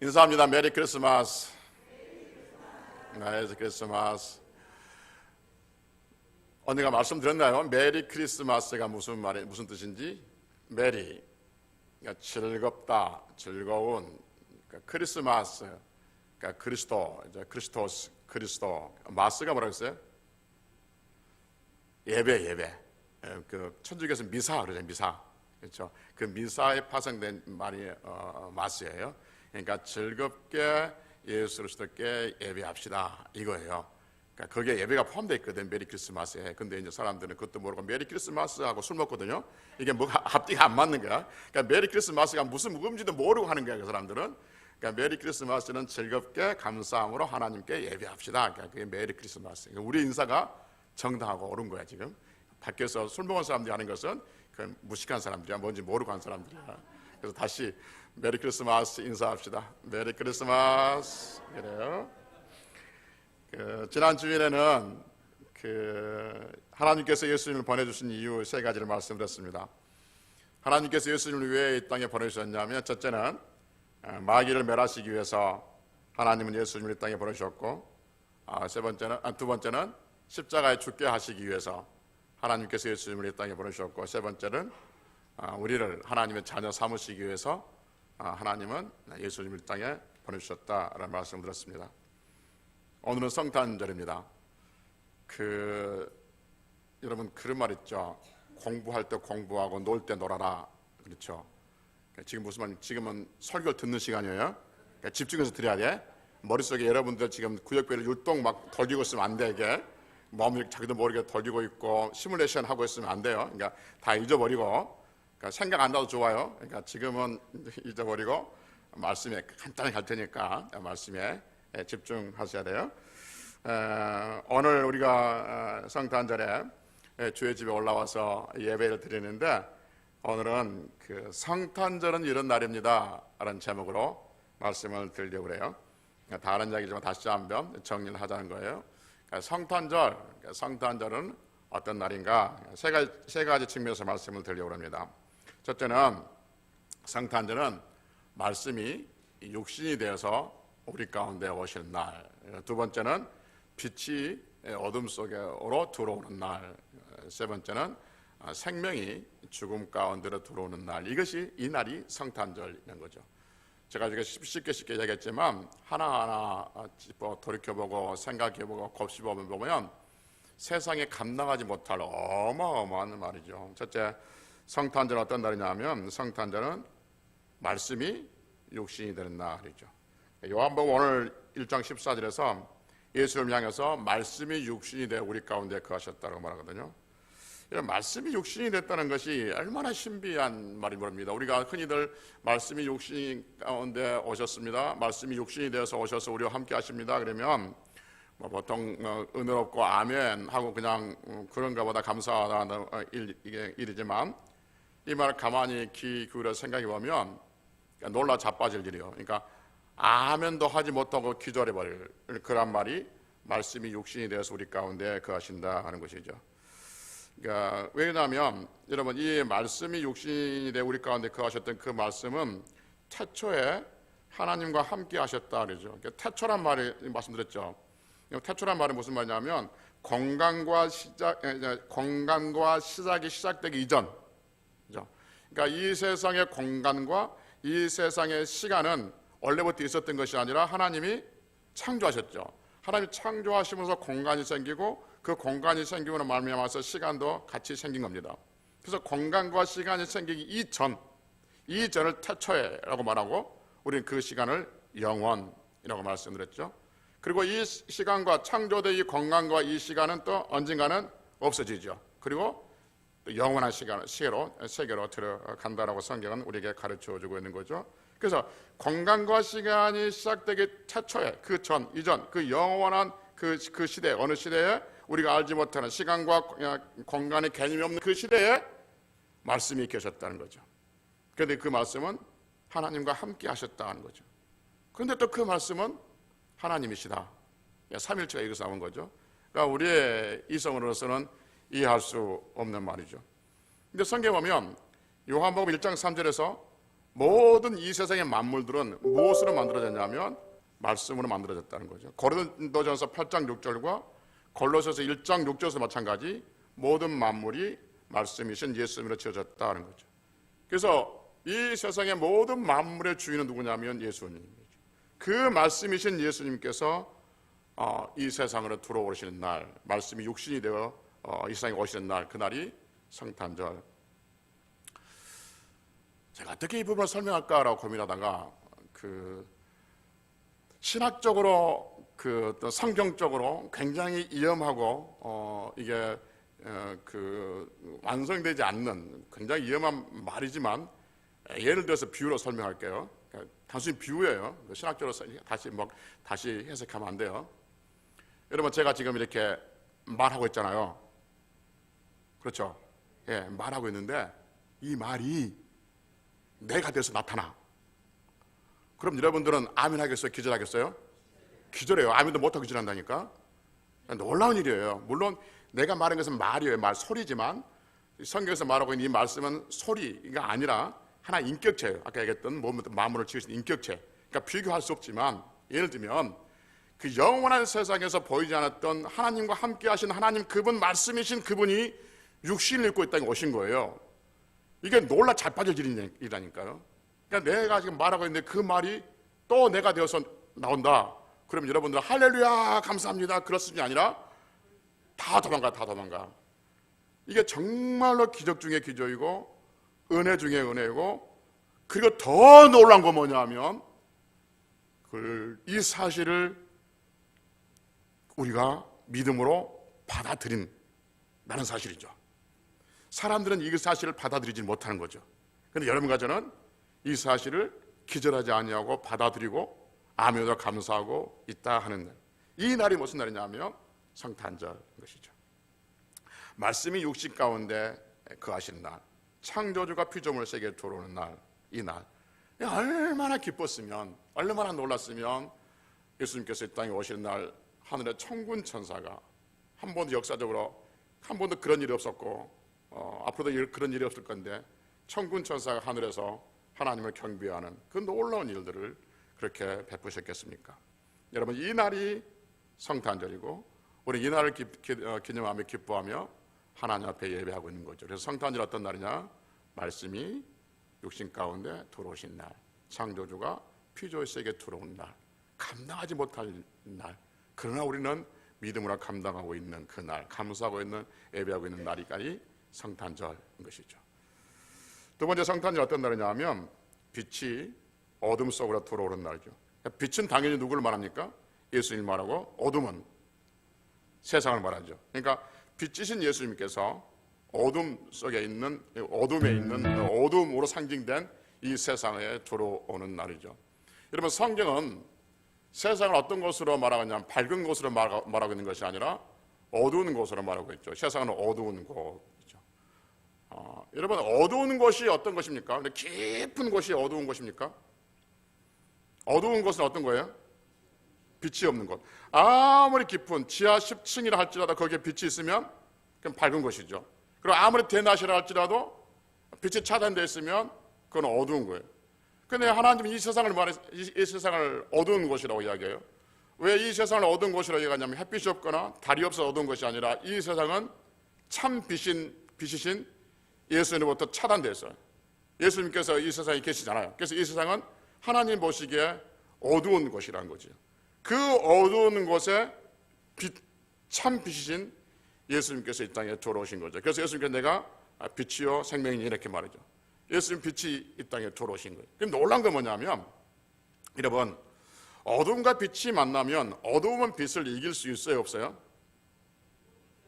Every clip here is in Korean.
인사합니다. 메리 크리스마스. 메리 크리스마스. 언니가 말씀드렸나요? 메리 크리스마스가 무슨 뜻인지? 메리, 그러니까 즐겁다, 즐거운. 그러니까 크리스마스, 그러니까 그리스도, 크리스토스, 그리스도. 마스가 뭐라고 했어요? 예배. 그 천주교에서 미사 그러죠, 미사. 그렇죠? 그 미사에 파생된 말이 마스예요. 그러니까 즐겁게 예수 그리스도께 예배합시다 이거예요. 그러니까 거기에 예배가 포함되어 있거든, 메리 크리스마스에. 근데 이제 사람들은 그것도 모르고 메리 크리스마스하고 술 먹거든요. 이게 뭐가 앞뒤가 안 맞는 거야. 그러니까 메리 크리스마스가 무슨 묵음인지도 모르고 하는 거야, 그 사람들은. 그러니까 메리 크리스마스는 즐겁게 감사함으로 하나님께 예배합시다. 그러니까 그게 메리 크리스마스. 그러니까 우리 인사가 정당하고 옳은 거야 지금. 밖에서 술 먹은 사람들이 하는 것은 그 무식한 사람들이야, 뭔지 모르고 한 사람들이야. 그래서 다시 메리 크리스마스 인사합시다. 메리 크리스마스. 그래요. 지난 주일에는 하나님께서 예수님을 보내주신 이유 세 가지를 말씀드렸습니다. 하나님께서 예수님을 왜 이 땅에 보내주셨냐면, 첫째는 마귀를 멸하시기 위해서 하나님은 예수님을 이 땅에 보내주셨고, 두 번째는 십자가에 죽게 하시기 위해서 하나님께서 예수님을 이 땅에 보내주셨고, 세 번째는 우리를 하나님의 자녀 삼으시기 위해서 하나님은 예수님을 이 땅에 보내주셨다라는 말씀을 드렸습니다. 오늘은 성탄절입니다. 여러분 그런 말 있죠. 공부할 때 공부하고 놀 때 놀아라. 그렇죠? 지금 무슨 말? 지금은 설교를 듣는 시간이에요. 그러니까 집중해서 들어야 돼. 머릿속에 여러분들 지금 구역별로 율동 막 돌리고 있으면 안 돼. 이게 마음을 자기도 모르게 돌리고 있고 시뮬레이션 하고 있으면 안 돼요. 그러니까 다 잊어버리고, 그러니까 생각 안 나도 좋아요. 그러니까 지금은 잊어버리고 말씀에 간단히 갈 테니까 말씀에 집중하셔야 돼요. 오늘 우리가 성탄절에 주의 집에 올라와서 예배를 드리는데, 오늘은 성탄절은 이런 날입니다 라는 제목으로 말씀을 드리려고 그래요. 다른 이야기지만 다시 한번 정리를 하자는 거예요. 성탄절은 어떤 날인가? 세 가지 측면에서 말씀을 드리려고 합니다. 첫째는 성탄절은 말씀이 육신이 되어서 우리 가운데 오시는 날. 두 번째는 빛이 어둠 속으로 들어오는 날. 세 번째는 생명이 죽음 가운데로 들어오는 날. 이 날이 성탄절인 거죠. 제가 쉽게 얘기했지만 하나하나 돌이켜보고 생각해보고 곱씹어보면 세상에 감당하지 못할 어마어마한 말이죠. 첫째, 성탄절은 어떤 날이냐면, 성탄절은 말씀이 육신이 되는 날이죠. 요한복음 오늘 1장 14절에서 예수를 향해서 말씀이 육신이 되어 우리 가운데 거하셨다고 말하거든요. 이런 말씀이 육신이 됐다는 것이 얼마나 신비한 말인 겁니다. 우리가 흔히들 말씀이 육신 가운데 오셨습니다, 말씀이 육신이 되어서 오셔서 우리와 함께 하십니다 그러면 보통 은혜롭고 아멘 하고 그냥 그런가 보다 감사하다는 일이지만, 이 말을 가만히 귀 기울여 생각해 보면 놀라 자빠질 일이에요. 그러니까 아멘도 하지 못하고 기절해버릴 그런 말이 말씀이 육신이 되어서 우리 가운데 거하신다 하는 것이죠. 그러니까 왜냐하면 여러분, 이 말씀이 육신이 되어 우리 가운데 거하셨던 그 말씀은 태초에 하나님과 함께 하셨다 그러죠. 그러니까 태초란 말이 말씀드렸죠. 태초란 말은 무슨 말이냐면 건강과 시작이 시작되기 이전. 그러니까 이 세상의 공간과 이 세상의 시간은 원래부터 있었던 것이 아니라 하나님이 창조하셨죠. 하나님이 창조하시면서 공간이 생기고, 그 공간이 생기고는 말미암아서 시간도 같이 생긴 겁니다. 그래서 공간과 시간이 생기기 이전을 태초에라고 말하고, 우리는 그 시간을 영원이라고 말씀드렸죠. 그리고 이 시간과 창조된 이 공간과 이 시간은 또 언젠가는 없어지죠. 그리고 또 영원한 세계로 들어간다라고 성경은 우리에게 가르쳐주고 있는 거죠. 그래서 공간과 시간이 시작되기 태초에, 이전, 그 영원한 그 시대, 어느 시대에 우리가 알지 못하는 시간과 공간의 개념이 없는 그 시대에 말씀이 계셨다는 거죠. 그런데 그 말씀은 하나님과 함께 하셨다는 거죠. 그런데 또 그 말씀은 하나님이시다. 삼일체가 여기서 나온 거죠. 그러니까 우리의 이성으로서는 이해할 수 없는 말이죠. 근데 성경에 보면 요한복음 1장 3절에서 모든 이 세상의 만물들은 무엇으로 만들어졌냐면 말씀으로 만들어졌다는 거죠. 고린도전서 8장 6절과 골로새서 1장 6절에서 마찬가지 모든 만물이 말씀이신 예수님으로 지어졌다는 거죠. 그래서 이 세상의 모든 만물의 주인은 누구냐면 예수님이죠. 그 말씀이신 예수님께서 이 세상으로 들어오시는 날, 말씀이 육신이 되어 이 세상에 오시는 날, 그날이 성탄절. 제가 어떻게 이 부분을 설명할까라고 고민하다가 신학적으로 또 성경적으로 굉장히 위험하고 이게 완성되지 않는 굉장히 위험한 말이지만 예를 들어서 비유로 설명할게요. 단순히 비유예요. 신학적으로 다시 해석하면 안 돼요. 여러분, 제가 지금 이렇게 말하고 있잖아요. 그렇죠? 예, 말하고 있는데 이 말이 내가 돼서 나타나. 그럼 여러분들은 아멘 하겠어요? 기절하겠어요? 기절해요. 아멘도 못하고 기절한다니까. 놀라운 일이에요. 물론 내가 말한 것은 말이에요. 말 소리지만 성경에서 말하고 있는 이 말씀은 소리가 아니라 하나 인격체예요. 아까 얘기했던 만물을 지으신 인격체. 그러니까 비교할 수 없지만 예를 들면 그 영원한 세상에서 보이지 않았던 하나님과 함께 하신 하나님, 그분 말씀이신 그분이 육신을 입고 이 땅에 오신 거예요. 이게 놀라 잘 빠질 일이라니까요. 그러니까 내가 지금 말하고 있는데 그 말이 또 내가 되어서 나온다. 그럼 여러분들 할렐루야 감사합니다 그렇습이 아니라 다 도망가. 이게 정말로 기적 중에 기적이고 은혜 중에 은혜이고, 그리고 더 놀라운 건 뭐냐면 이 사실을 우리가 믿음으로 받아들인다는 사실이죠. 사람들은 이 사실을 받아들이지 못하는 거죠. 그런데 여러분과 저는 이 사실을 기절하지 아니하고 받아들이고 아멘으로 감사하고 있다 하는 날. 이 날이 무슨 날이냐면 성탄절인 것이죠. 말씀이 육신 가운데 거하시는 날, 창조주가 피조물 세계에 들어오는 날, 이 날 얼마나 기뻤으면, 얼마나 놀랐으면 예수님께서 이 땅에 오시는 날 하늘의 천군 천사가 한 번도 역사적으로 한 번도 그런 일이 없었고 앞으로도 그런 일이 없을 건데 천군 천사가 하늘에서 하나님을 경배하는 그 놀라운 일들을 그렇게 베푸셨겠습니까? 여러분, 이 날이 성탄절이고 우리 이 날을 기념하며 기뻐하며 하나님 앞에 예배하고 있는 거죠. 그래서 성탄절 어떤 날이냐? 말씀이 육신 가운데 들어오신 날, 창조주가 피조의 세계에 들어온 날, 감당하지 못할 날, 그러나 우리는 믿음으로 감당하고 있는 그 날, 감사하고 있는 예배하고 있는 날이 성탄절인 것이죠. 두 번째 성탄절 어떤 날이냐 하면 빛이 어둠 속으로 들어오는 날이죠. 빛은 당연히 누구를 말합니까? 예수님을 말하고 어둠은 세상을 말하죠. 그러니까 빛이신 예수님께서 어둠 속에 있는, 어둠에 있는 어둠으로 상징된 이 세상에 들어오는 날이죠. 여러분, 성경은 세상을 어떤 것으로 말하느냐면 밝은 곳으로 말하고 있는 것이 아니라 어두운 곳으로 말하고 있죠. 세상은 어두운 곳이죠. 여러분, 어두운 곳이 어떤 것입니까? 근데 깊은 곳이 어두운 곳입니까? 어두운 곳은 어떤 거예요? 빛이 없는 곳. 아무리 깊은 지하 10층이라 할지라도 거기에 빛이 있으면 그건 밝은 곳이죠. 그리고 아무리 대낮이라 할지라도 빛이 차단되어 있으면 그건 어두운 거예요. 근데 하나님은 이 세상을 어두운 곳이라고 이야기해요. 왜 이 세상을 어두운 곳이라고 이야기하냐면 햇빛이 없거나 달이 없어 어두운 것이 아니라 이 세상은 참 빛이신 예수님으로부터 차단되어 있어요. 예수님께서 이 세상에 계시잖아요. 그래서 이 세상은 하나님 보시기에 어두운 곳이라는 거죠. 그 어두운 곳에 참 빛이신 예수님께서 이 땅에 들어오신 거죠. 그래서 예수님께서 내가 빛이요 생명이니 이렇게 말이죠. 예수님 빛이 이 땅에 들어오신 거예요. 그럼 놀란 건 뭐냐면, 여러분, 어둠과 빛이 만나면 어두움은 빛을 이길 수 있어요, 없어요?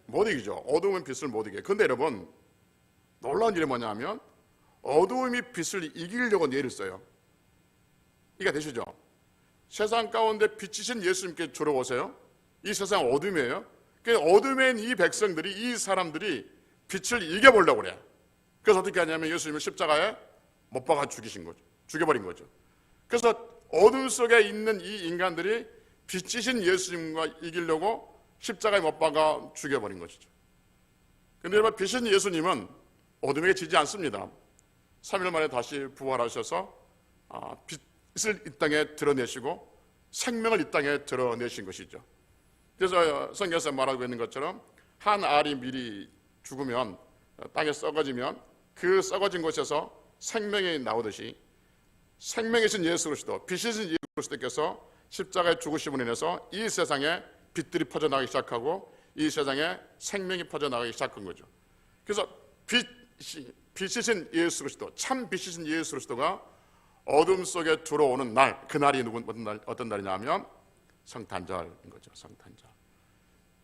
못 이기죠. 어두움은 빛을 못 이겨요. 그런데 여러분, 놀라운 일이 뭐냐면 어두움이 빛을 이기려고 내를 써요. 이해가 되시죠? 세상 가운데 빛이신 예수님께 들어오세요. 이 세상 어둠이에요. 어둠에 있는 이 백성들이, 이 사람들이 빛을 이겨보려고 그래요. 그래서 어떻게 하냐면 예수님을 십자가에 못 박아 죽여버린 거죠. 그래서 어둠 속에 있는 이 인간들이 빛이신 예수님과 이기려고 십자가에 못 박아 죽여버린 것이죠. 그런데 여러분, 빛이신 예수님은 어둠에게 지지 않습니다. 3일 만에 다시 부활하셔서 빛을 이 땅에 드러내시고 생명을 이 땅에 드러내신 것이죠. 그래서 성경에서 말하고 있는 것처럼 한 알이 미리 죽으면 땅에 썩어지면 그 썩어진 곳에서 생명이 나오듯이 생명이신 예수 그리스도, 빛이신 예수 그리스도께서 십자가에 죽으심으로 인해서 이 세상에 빛들이 퍼져나가기 시작하고 이 세상에 생명이 퍼져나가기 시작한 거죠. 그래서 빛이신 예수 그리스도, 참 빛이신 예수 그리스도가 어둠 속에 들어오는 날, 그날이 어떤 날이냐 하면 성탄절인 거죠. 성탄절.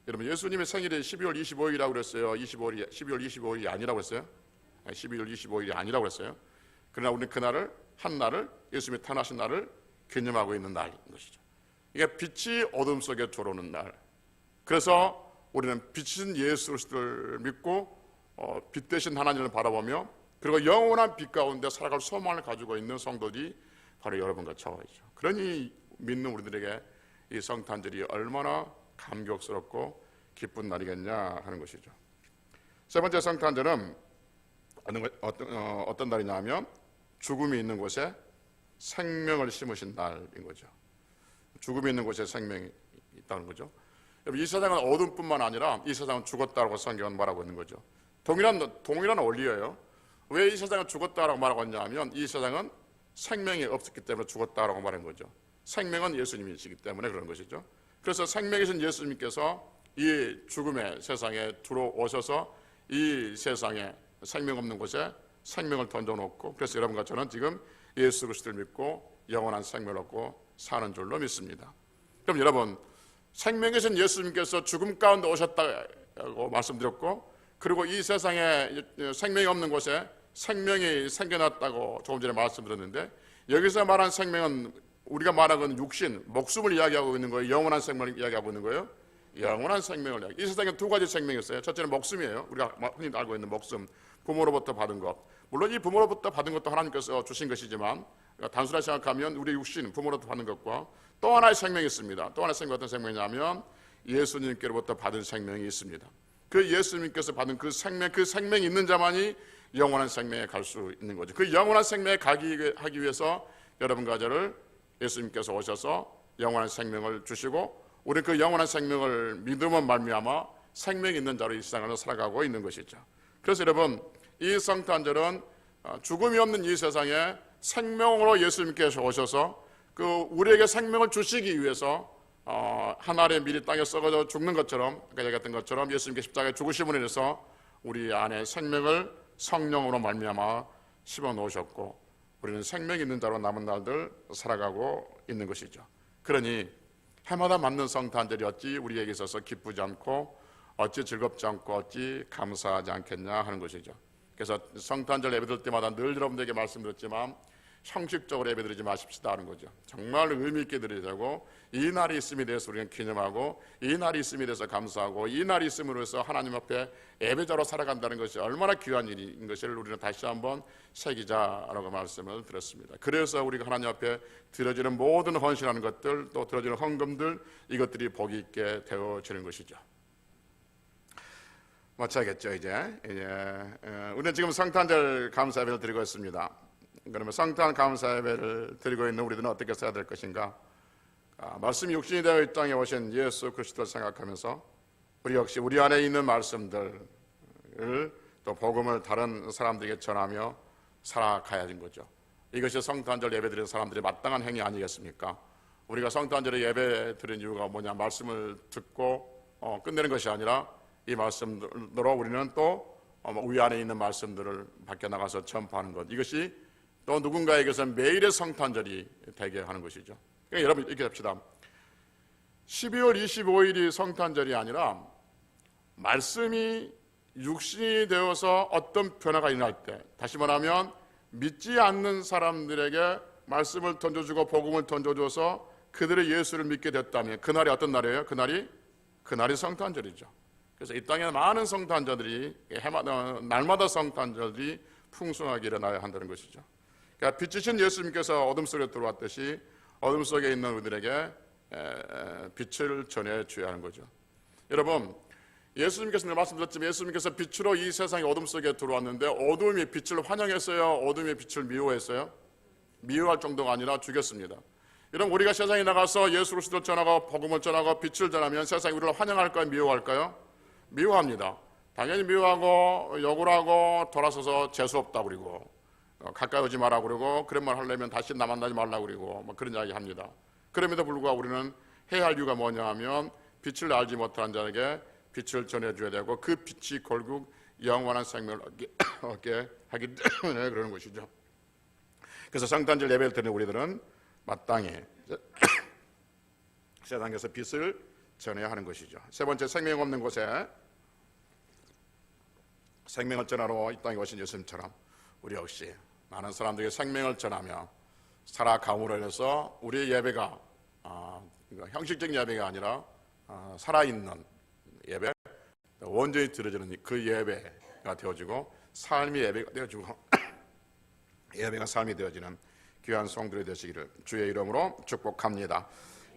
여러분, 예수님의 생일이 12월 25일이라고 그랬어요. 12월 25일이 아니라고 그랬어요. 12월 25일이 아니라고 그랬어요. 그러나 우리는 그날을, 한 날을, 예수님이 태어나신 날을 기념하고 있는 날인 것이죠. 이게 빛이 어둠 속에 들어오는 날. 그래서 우리는 빛이신 예수 그리스도를 믿고 빛 대신 하나님을 바라보며 그리고 영원한 빛 가운데 살아갈 소망을 가지고 있는 성도들이 바로 여러분과 저이죠. 그러니 믿는 우리들에게 이 성탄절이 얼마나 감격스럽고 기쁜 날이겠냐 하는 것이죠. 세 번째 성탄절은 어떤 날이냐 하면 죽음이 있는 곳에 생명을 심으신 날인 거죠. 죽음이 있는 곳에 생명이 있다는 거죠. 이 세상은 어둠뿐만 아니라 이 세상은 죽었다고 성경은 말하고 있는 거죠. 동일한 원리예요. 왜 이 세상은 죽었다라고 말하고 있냐 하면 이 세상은 생명이 없었기 때문에 죽었다라고 말하는 거죠. 생명은 예수님이시기 때문에 그런 것이죠. 그래서 생명이신 예수님께서 이 죽음의 세상에 들어오셔서 이 세상에 생명 없는 곳에 생명을 던져놓고 그래서 여러분과 저는 지금 예수 그리스도를 믿고 영원한 생명을 얻고 사는 줄로 믿습니다. 그럼 여러분, 생명이신 예수님께서 죽음 가운데 오셨다고 말씀드렸고 그리고 이 세상에 생명이 없는 곳에 생명이 생겨났다고 조금 전에 말씀드렸는데 여기서 말한 생명은 우리가 말하는 육신, 목숨을 이야기하고 있는 거예요? 영원한 생명을 이야기하고 있는 거예요? 영원한 생명을 이야기. 이 세상에 두 가지 생명이 있어요. 첫째는 목숨이에요. 우리가 흔히 알고 있는 목숨, 부모로부터 받은 것. 물론 이 부모로부터 받은 것도 하나님께서 주신 것이지만 단순하게 생각하면 우리 육신, 부모로부터 받는 것과 또 하나의 생명이 있습니다. 또 하나의 생명 어떤 생명이냐면 예수님께로부터 받은 생명이 있습니다. 그 예수님께서 받은 그 생명이 있는 자만이 영원한 생명에 갈 수 있는 거죠. 그 영원한 생명에 하기 위해서 여러분과 저를 예수님께서 오셔서 영원한 생명을 주시고 우리는 그 영원한 생명을 믿음으로 말미암아 생명이 있는 자로 이 세상을 살아가고 있는 것이죠. 그래서 여러분, 이 성탄절은 죽음이 없는 이 세상에 생명으로 예수님께서 오셔서 그 우리에게 생명을 주시기 위해서 한 알에 미리 땅에 썩어져 죽는 것처럼 아까 얘기했던 것처럼 예수님께 십자가에 죽으심으로 인해서 우리 안에 생명을 성령으로 말미암아 심어놓으셨고 우리는 생명이 있는 자로 남은 날들 살아가고 있는 것이죠. 그러니 해마다 맞는 성탄절이 어찌 우리에게 있어서 기쁘지 않고 어찌 즐겁지 않고 어찌 감사하지 않겠냐 하는 것이죠. 그래서 성탄절 예배드릴 때마다 늘 여러분들에게 말씀드렸지만 형식적으로 예배드리지 마십시다 하는 거죠. 정말 의미 있게 드리자고 이 날이 있음에 대해서 우리는 기념하고 이 날이 있음에 대해서 감사하고 이 날이 있음으로 해서 하나님 앞에 예배자로 살아간다는 것이 얼마나 귀한 일인 것을 우리는 다시 한번 새기자라고 말씀을 드렸습니다. 그래서 우리가 하나님 앞에 드려지는 모든 헌신하는 것들 또 드려지는 헌금들 이것들이 복이 있게 되어지는 것이죠. 마쳐야겠죠. 이제 우리는 지금 성탄절 감사 예배를 드리고 있습니다. 그러면 성탄 감사 예배를 드리고 있는 우리들은 어떻게 써야 될 것인가? 말씀이 육신이 되어 이 땅에 오신 예수 그리스도를 생각하면서 우리 역시 우리 안에 있는 말씀들을 또 복음을 다른 사람들에게 전하며 살아가야 하는 거죠. 이것이 성탄절 예배 드리는 사람들의 마땅한 행위 아니겠습니까? 우리가 성탄절에 예배 드리는 이유가 뭐냐? 말씀을 듣고 끝내는 것이 아니라 이 말씀으로 우리는 또 우리 안에 있는 말씀들을 밖에 나가서 전파하는 것, 이것이 또 누군가에게서 매일의 성탄절이 되게 하는 것이죠. 그러니까 여러분 이렇게 합시다. 12월 25일이 성탄절이 아니라 말씀이 육신이 되어서 어떤 변화가 일어날 때, 다시 말하면 믿지 않는 사람들에게 말씀을 던져주고 복음을 던져줘서 그들의 예수를 믿게 됐다면 그날이 어떤 날이에요? 그날이 성탄절이죠. 그래서 이 땅에 많은 성탄절들이 날마다 성탄절이 풍성하게 일어나야 한다는 것이죠. 그러니까 빛이신 예수님께서 어둠 속에 들어왔듯이 어둠 속에 있는 우리들에게 빛을 전해 주어야 하는 거죠. 여러분, 예수님께서 늘 말씀드렸지만 예수님께서 빛으로 이 세상의 어둠 속에 들어왔는데 어둠이 빛을 환영했어요? 어둠이 빛을 미워했어요? 미워할 정도가 아니라 죽였습니다. 여러분, 우리가 세상에 나가서 예수 그리스도를 전하고 복음을 전하고 빛을 전하면 세상이 우리를 환영할까요? 미워할까요? 미워합니다. 당연히 미워하고 욕을 하고 돌아서서 재수없다 그러고 가까이 오지 마라 그러고 그런 말 하려면 다시 나 만나지 말라 그러고 뭐 그런 이야기 합니다. 그럼에도 불구하고 우리는 해야 할 이유가 뭐냐 하면 빛을 알지 못한 자에게 빛을 전해줘야 되고 그 빛이 결국 영원한 생명을 얻게 하기 때문에 그러는 것이죠. 그래서 성탄절 예배를 드리는 우리들은 마땅히 세상에서 빛을 전해야 하는 것이죠. 세 번째, 생명 없는 곳에 생명을 전하러 이 땅에 오신 예수님처럼 우리 역시 많은 사람들에게 생명을 전하며 살아감으로 해서 우리의 예배가 형식적인 예배가 아니라 살아있는 예배, 온전히 드려지는 그 예배가 되어지고 삶이 예배가 되어지고 예배가 삶이 되어지는 귀한 성들이 되시기를 주의 이름으로 축복합니다.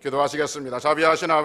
기도하시겠습니다. 자비하신 아버지,